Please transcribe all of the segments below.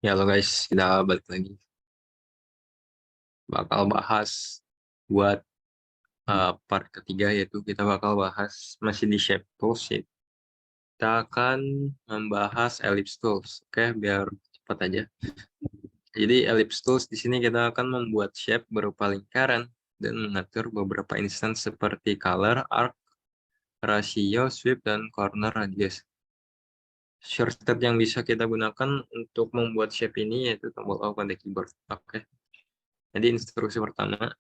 Ya lo guys, kita balik lagi. Bakal bahas buat part ketiga, yaitu kita bakal bahas masih di shape tools ya. Kita akan membahas ellipse tools. Oke, biar cepat aja. Jadi ellipse tools di sini kita akan membuat shape berupa lingkaran dan mengatur beberapa instance seperti color, arc, ratio, sweep, dan corner radius. Shortcut yang bisa kita gunakan untuk membuat shape ini yaitu tombol O pada keyboard. Oke. Jadi instruksi pertama,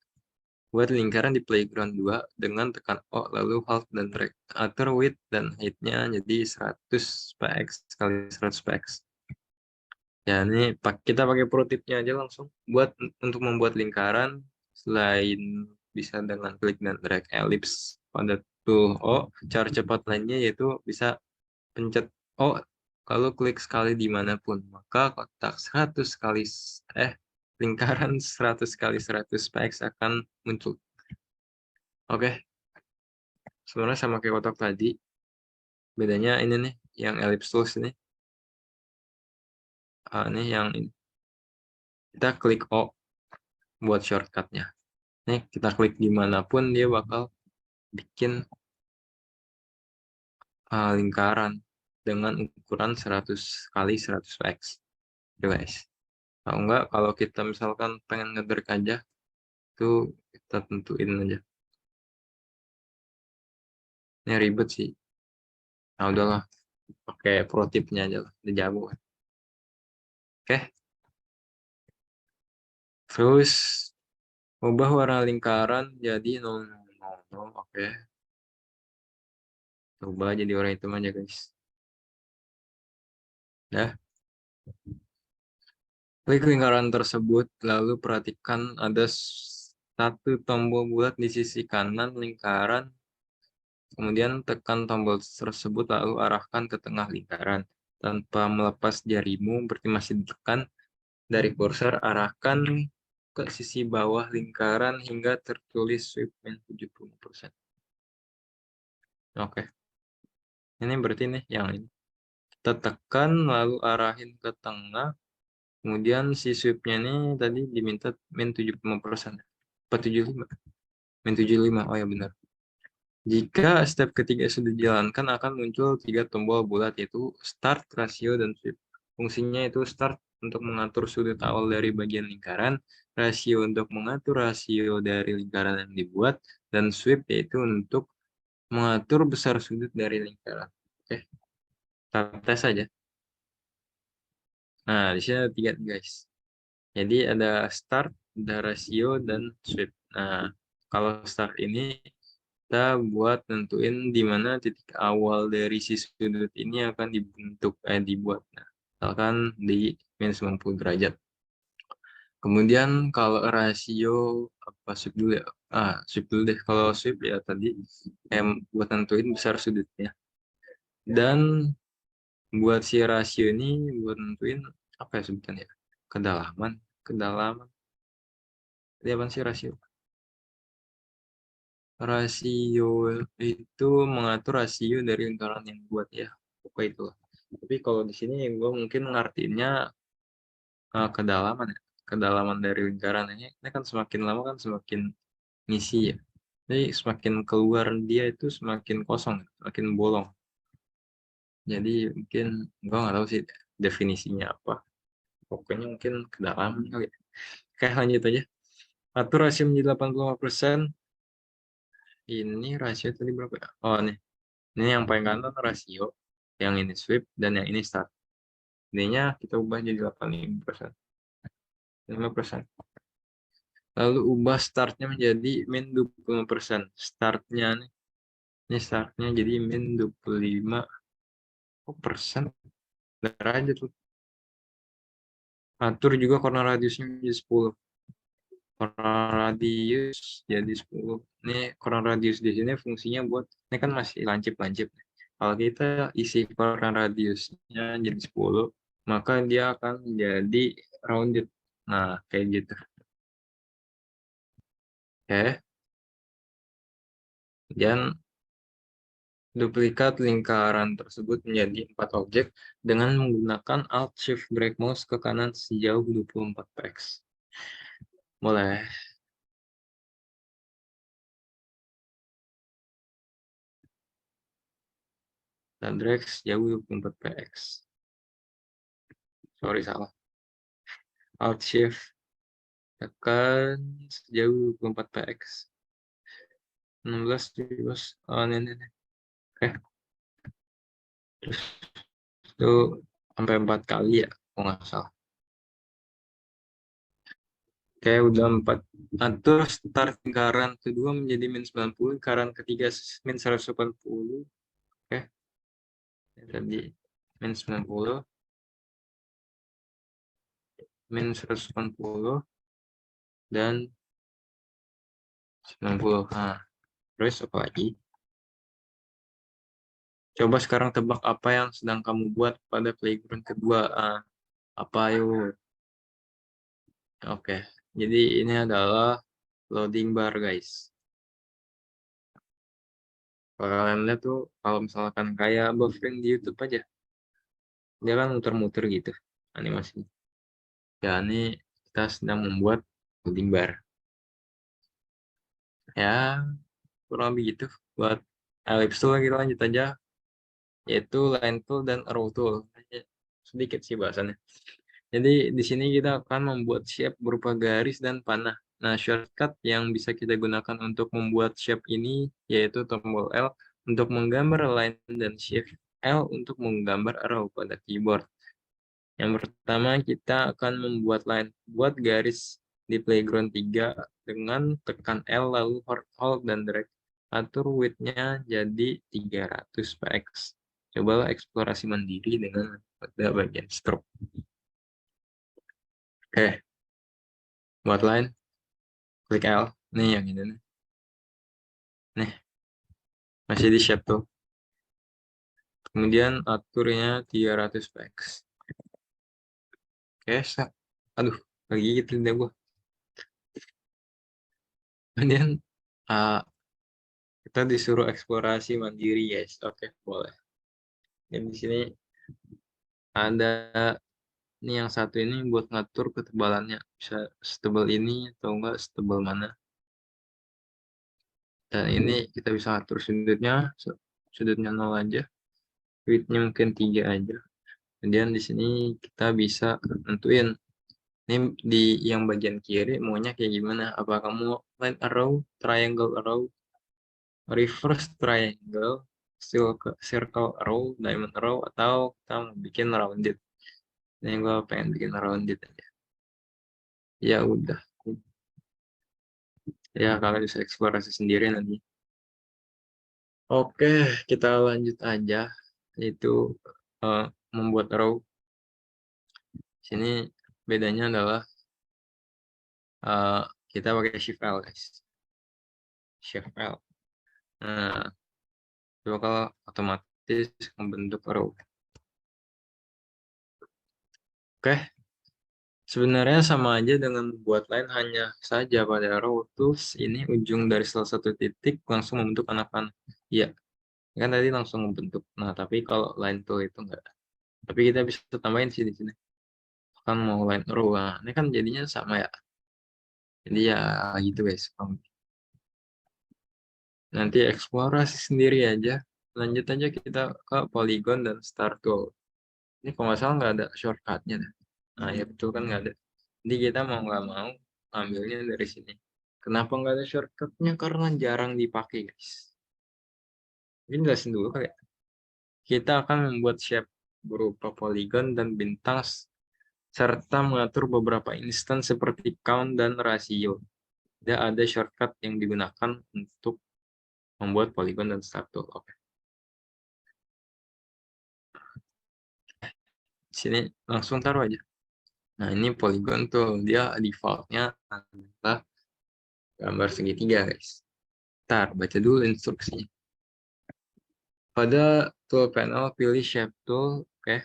buat lingkaran di playground 2 dengan tekan O lalu halt dan drag. Atur width dan height-nya jadi 100 px kali 100 px. Ya, ini kita pakai pro tip-nya aja langsung. Untuk membuat lingkaran, selain bisa dengan klik dan drag ellipse pada tool O, cara cepat lainnya yaitu bisa pencet O kalau klik sekali dimanapun. Maka kotak 100 kali lingkaran 100 kali 100 px akan muncul. Oke, sebenarnya sama kayak kotak tadi. Bedanya ini nih, yang ellipse tools ini. Ini yang ini. Kita klik O buat shortcutnya. Nih, kita klik dimanapun dia bakal bikin lingkaran dengan ukuran 100 kali 100 px. Oke, guys. Kalau enggak, kalau kita misalkan pengen ngedrag aja, itu kita tentuin aja. Ini ribet sih. Nah, udahlah. Pakai pro tip-nya aja lah. Udah jago. Oke. Terus, ubah warna lingkaran jadi 000. Oke. Coba jadi orang hitam aja, guys. Dah. Klik lingkaran tersebut, lalu perhatikan ada satu tombol bulat di sisi kanan lingkaran. Kemudian tekan tombol tersebut lalu arahkan ke tengah lingkaran. Tanpa melepas jarimu, berarti masih ditekan. Dari kursor, arahkan ke sisi bawah lingkaran hingga tertulis sweep min 70%. Oke. Ini berarti nih yang ini. Kita tekan lalu arahin ke tengah. Kemudian si sweepnya ini tadi diminta min 75%. 475. Min 75. Oh ya benar. Jika step ketiga sudah dijalankan akan muncul 3 tombol bulat yaitu start, ratio, dan sweep. Fungsinya itu start untuk mengatur sudut awal dari bagian lingkaran, ratio untuk mengatur rasio dari lingkaran yang dibuat, dan sweep yaitu untuk mengatur besar sudut dari lingkaran. Oke, kita tes saja. Nah, di sini ada 3 guys. Jadi ada start, ada ratio, dan sweep. Nah, kalau start ini kita buat nentuin di mana titik awal dari si sudut ini akan dibuat. Nah, misalkan di minus 90 derajat. Kemudian kalau rasio apa sweep dulu ya? Sweep dulu deh. Kalau sweep ya tadi buat nentuin besar sudutnya. Dan buat si rasio ini buat nentuin apa ya sebutannya? Kedalaman, kedalaman. Ini apa sih rasio? Rasio itu mengatur rasio dari lingkaran yang buat ya. Pokoknya itu. Tapi kalau di sini gue mungkin ngartinya kedalaman ya. Kedalaman dari lingkaran ini kan semakin lama kan semakin ngisi ya. Jadi semakin keluar dia itu semakin kosong, semakin bolong. Jadi mungkin gue nggak tahu sih definisinya apa. Pokoknya mungkin kedalaman kali ya. Oke, lanjut aja. Atur rasio menjadi 85%. Ini rasio tadi berapa ya? Oh, nih. Ini yang paling kanan rasio, yang ini sweep, dan yang ini start. Ininya kita ubah jadi 85%. 5%. Lalu ubah startnya menjadi min 25%. Startnya nih. Ini startnya jadi min 25%. Benar aja tuh. Atur juga corner radiusnya jadi 10. Corner radius jadi 10. Ini corner radius di sini fungsinya buat, ini kan masih lancip-lancip. Kalau kita isi corner radiusnya jadi 10, maka dia akan jadi rounded. Nah, kayak gitu. Oke. Dan Duplikat lingkaran tersebut menjadi 4 objek dengan menggunakan Alt Shift Drag Mouse ke kanan sejauh 24 px. Boleh. Dan drag sejauh 24 px. Sorry, salah. Alt Shift tekan sejauh 24 px. 16, 17. Oh, ini. Oke. Terus itu sampai 4 kali ya, kalau nggak salah. Oke, udah 4. Nah, terus start lingkaran kedua menjadi min 90, lingkaran ketiga min 180. Oke, tadi min 90, min 180, dan 90. Nah, terus apa lagi? Coba sekarang tebak apa yang sedang kamu buat pada playground kedua. Apa yuk? Oke, jadi ini adalah loading bar, guys. Kalau kalian lihat tuh, kalau misalkan kayak buffering di YouTube aja, dia kan muter-muter gitu animasinya. Ya, ini kita sedang membuat loading bar. Ya, kurang lebih gitu. Buat ellipse tool kita lanjut aja, yaitu line tool dan arrow tool. Sedikit sih bahasannya. Jadi di sini kita akan membuat shape berupa garis dan panah. Nah, shortcut yang bisa kita gunakan untuk membuat shape ini yaitu tombol L untuk menggambar line dan shift L untuk menggambar arrow pada keyboard. Yang pertama kita akan membuat line. Buat garis di playground 3 dengan tekan L lalu hold dan drag. Atur width-nya jadi 300 px. Cobalah eksplorasi mandiri dengan pada bagian stroke. Oke, buat line, klik L. Nih yang ini nih. Nih, masih di shape tuh. Kemudian aturnya 300 px. Oke, aduh, lagi gitu deh gua. Kemudian uh, kita disuruh eksplorasi mandiri, guys. Oke, boleh. Dan di sini ada ini yang satu ini buat ngatur ketebalannya. Bisa setebal ini atau enggak setebal mana. Dan ini kita bisa atur sudutnya 0 aja. Width-nya mungkin 3 aja. Kemudian di sini kita bisa nentuin ini di yang bagian kiri maunya kayak gimana. Apa kamu line arrow, triangle arrow, reverse triangle, circle arrow, diamond arrow, atau kita mau bikin rounded. Ini gue pengen bikin rounded aja. Ya udah. Ya kalian bisa eksplorasi sendiri nanti. Oke, kita lanjut aja. Itu uh, membuat row. Sini bedanya adalah uh, kita pakai shift L, guys. Shift L. Nah, itu bakal otomatis membentuk row. Oke, sebenarnya sama aja dengan buat line, hanya saja pada row tools ini ujung dari salah satu titik langsung membentuk anak panah. Iya, kan tadi langsung membentuk. Nah, tapi kalau line tool itu enggak. Tapi kita bisa tambahin sih di sini. Kan mau line row. Nah, ini kan jadinya sama ya. Jadi ya gitu, guys. Nanti eksplorasi sendiri aja. Lanjut aja kita ke polygon dan start tool. Ini kalau nggak salah nggak ada shortcutnya. Nah ya betul kan nggak ada. Jadi kita mau nggak mau ambilnya dari sini. Kenapa nggak ada shortcutnya? Karena jarang dipakai, guys. Ini jelasin dulu kali ya. Kita akan membuat shape berupa polygon dan bintang serta mengatur beberapa instance seperti count dan rasio. Tidak ada shortcut yang digunakan untuk membuat polygon dan start tool. Oke. Sini langsung taruh aja. Nah, ini polygon tuh, dia defaultnya adalah gambar segitiga, guys. Ntar, baca dulu instruksinya. Pada tool panel, pilih shape tool, oke.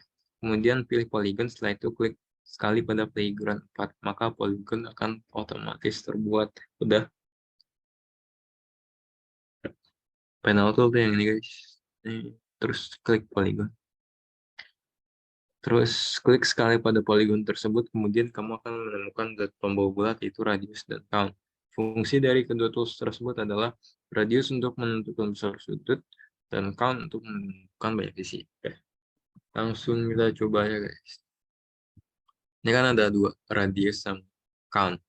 Kemudian pilih polygon, setelah itu klik sekali pada playground 4, maka polygon akan otomatis terbuat. Udah. Panel tool tuh yang ini, guys. terus klik polygon. Terus klik sekali pada polygon tersebut, kemudian kamu akan menemukan zat pembawa bulat yaitu radius dan count. Fungsi dari kedua tools tersebut adalah radius untuk menentukan besar sudut dan count untuk menentukan banyak sisi. Oke. Langsung kita coba ya guys. Ini kan ada dua, radius sama count.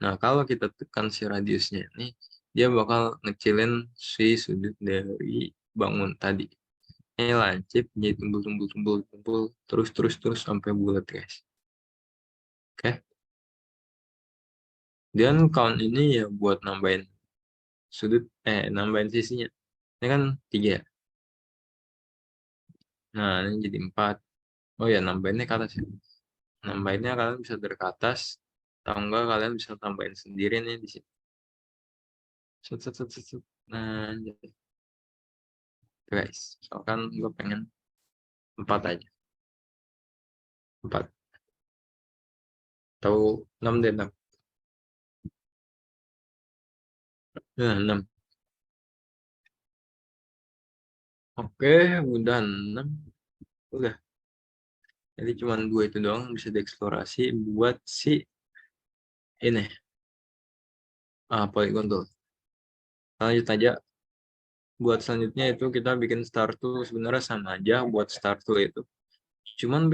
Nah, kalau kita tekan si radiusnya ini, dia bakal ngecilin si sudut dari bangun tadi. Ini lancip, jadi tumbul, terus sampai bulat guys. Oke. Dan count ini ya buat nambahin sudut, nambahin sisinya. Ini kan 3 ya. Nah, ini jadi 4. Oh ya, nambahinnya ke atas ya. Nambahinnya kalian bisa dari ke atas, atau enggak kalian bisa tambahin sendiri nih di sini. Set, set, set, set, set. Nah, jadi guys, misalkan gue pengen 4 aja. 4. Atau 6 deh, 6. Nah, 6. Oke, udah 6. Udah. Jadi cuma 2 itu doang bisa dieksplorasi buat si ini. Polygon tool. Lanjut aja. Buat selanjutnya itu kita bikin start tool, sebenarnya sama aja buat start tool itu. Cuman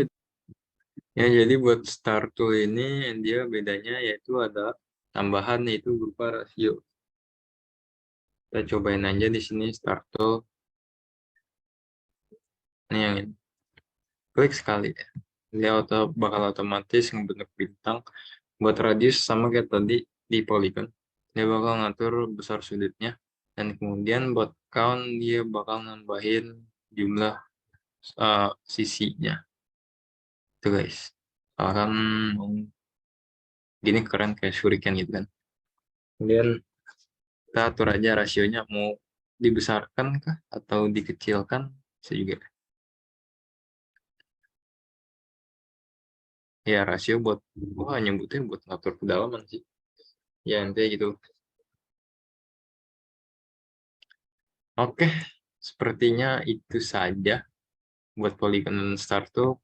ya jadi buat start tool ini dia bedanya yaitu ada tambahan yaitu berupa rasio. Kita cobain aja di sini start tool. Ini yang ini. Klik sekali ya. Dia bakal otomatis membentuk bintang buat radius sama kayak tadi di polygon. Dia bakal ngatur besar sudutnya dan kemudian buat count dia bakal nambahin jumlah sisinya. Itu guys. Akan gini keren kayak shuriken gitu kan. Kemudian kita atur aja rasionya mau dibesarkan kah atau dikecilkan, bisa juga. Ya rasio buat nyebutnya buat ngatur kedalaman sih. Ya intinya gitu. Oke, sepertinya itu saja buat polygon start tuh.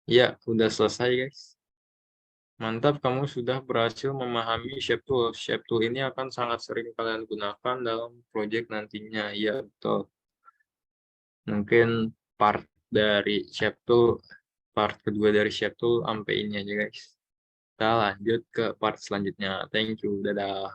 Ya, udah selesai guys. Mantap, kamu sudah berhasil memahami shape tool. Shape tool ini akan sangat sering kalian gunakan dalam project nantinya. Ya, betul. Mungkin part dari shape tool, part kedua dari shape tool sampai ini aja guys. Kita lanjut ke part selanjutnya. Thank you, dadah.